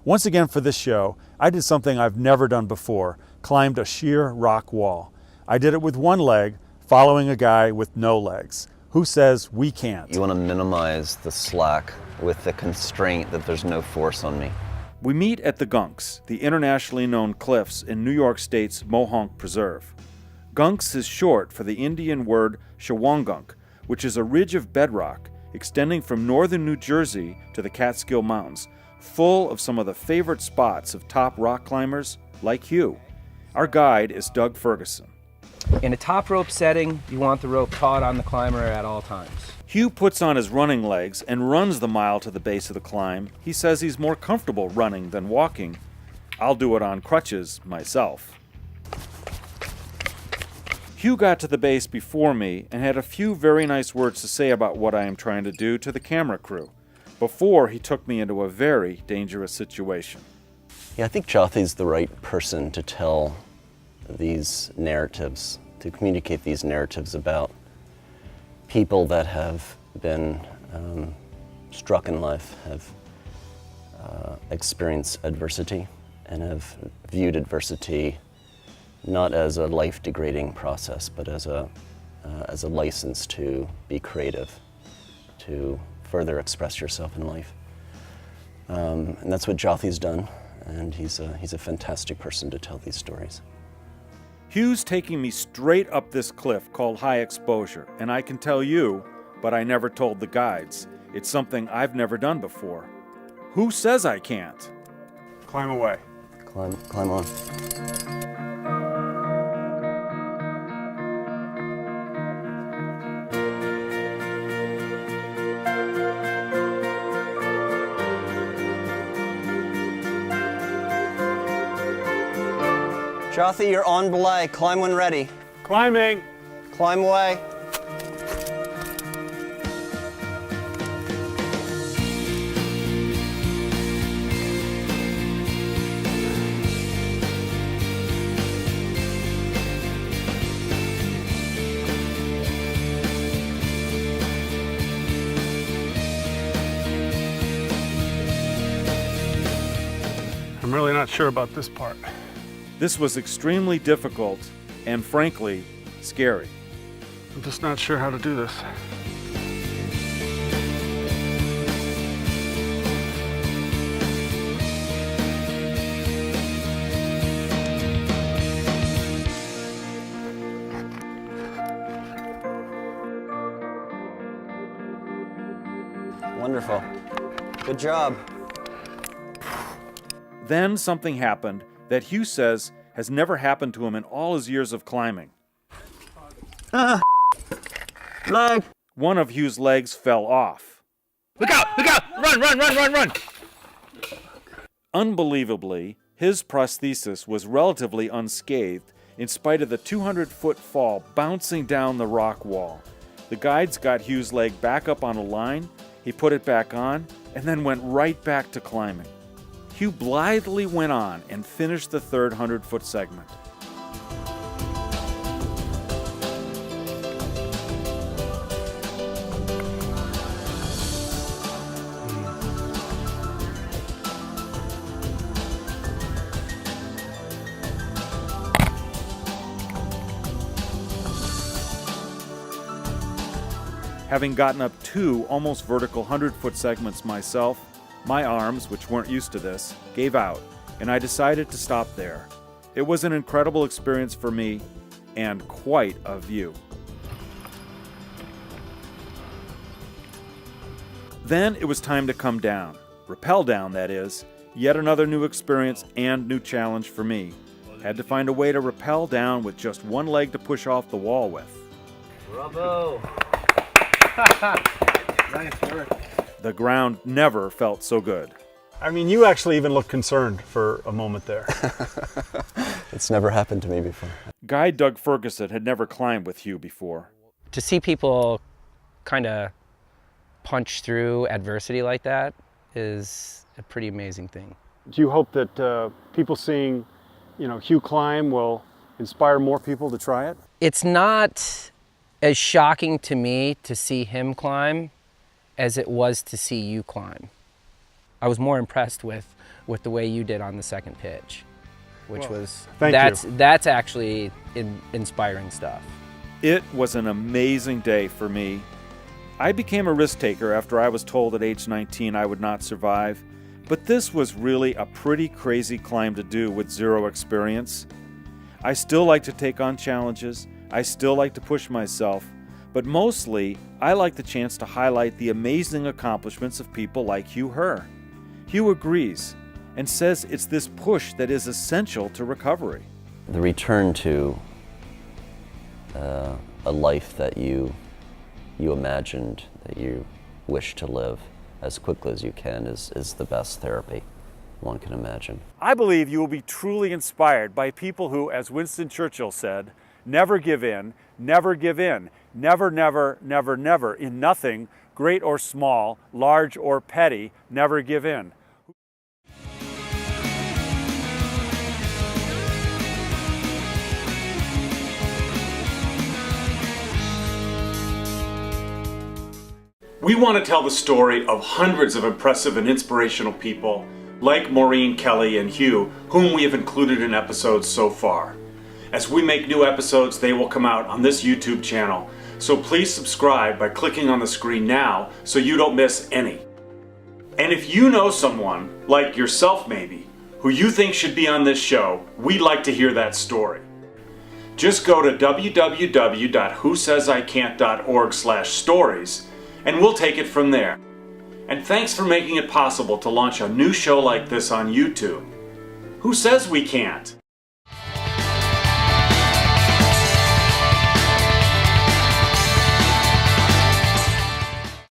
Once again for this show, I did something I've never done before, climbed a sheer rock wall. I did it with one leg, following a guy with no legs. Who says we can't? You want to minimize the slack with the constraint that there's no force on me. We meet at the Gunks, the internationally known cliffs in New York State's Mohonk Preserve. Gunks is short for the Indian word Shawangunk, which is a ridge of bedrock extending from northern New Jersey to the Catskill Mountains, full of some of the favorite spots of top rock climbers like Hugh. Our guide is Doug Ferguson. In a top rope setting, you want the rope taut on the climber at all times. Hugh puts on his running legs and runs the mile to the base of the climb. He says he's more comfortable running than walking. I'll do it on crutches myself. Hugh got to the base before me and had a few very nice words to say about what I am trying to do to the camera crew, before he took me into a very dangerous situation. Yeah, I think Jothi's the right person to tell these narratives, to communicate these narratives about people that have been struck in life, have experienced adversity, and have viewed adversity not as a life-degrading process, but as a license to be creative, to further express yourself in life. And that's what Jothi's done, and he's a fantastic person to tell these stories. Hugh's taking me straight up this cliff called High Exposure, and I can tell you, but I never told the guides, it's something I've never done before. Who says I can't? Climb away. Climb on. Jothi, you're on belay. Climb when ready. Climbing. Climb away. I'm really not sure about this part. This was extremely difficult and, frankly, scary. I'm just not sure how to do this. Wonderful. Good job. Then something happened that Hugh says has never happened to him in all his years of climbing. Leg. One of Hugh's legs fell off. Look out! Look out! Run, run, run, run, run! Unbelievably, his prosthesis was relatively unscathed in spite of the 200-foot fall bouncing down the rock wall. The guides got Hugh's leg back up on a line, he put it back on, and then went right back to climbing. Hugh blithely went on and finished the third 100-foot segment. Having gotten up two almost vertical 100-foot segments myself, my arms, which weren't used to this, gave out, and I decided to stop there. It was an incredible experience for me, and quite a view. Then it was time to come down. Rappel down, that is. Yet another new experience and new challenge for me. Had to find a way to rappel down with just one leg to push off the wall with. Bravo! Nice work. The ground never felt so good. I mean, you actually even looked concerned for a moment there. It's never happened to me before. Guide Doug Ferguson had never climbed with Hugh before. To see people kind of punch through adversity like that is a pretty amazing thing. Do you hope that people seeing, Hugh climb will inspire more people to try it? It's not as shocking to me to see him climb as it was to see you climb. I was more impressed with the way you did on the second pitch, which was thank you. That's actually inspiring stuff. It was an amazing day for me. I became a risk taker after I was told at age 19 I would not survive, but this was really a pretty crazy climb to do with zero experience. I still like to take on challenges, I still like to push myself, but mostly I like the chance to highlight the amazing accomplishments of people like Hugh Herr. Hugh agrees and says it's this push that is essential to recovery. The return to a life that you imagined, that you wish to live as quickly as you can is the best therapy one can imagine. I believe you will be truly inspired by people who, as Winston Churchill said, never give in, never give in, never, never, never, never, in nothing, great or small, large or petty, never give in. We want to tell the story of hundreds of impressive and inspirational people like Maureen, Kelly, and Hugh, whom we have included in episodes so far. As we make new episodes, they will come out on this YouTube channel, so please subscribe by clicking on the screen now so you don't miss any. And if you know someone, like yourself maybe, who you think should be on this show, we'd like to hear that story. Just go to www.whosaysIcan't.org/stories and we'll take it from there. And thanks for making it possible to launch a new show like this on YouTube. Who says we can't?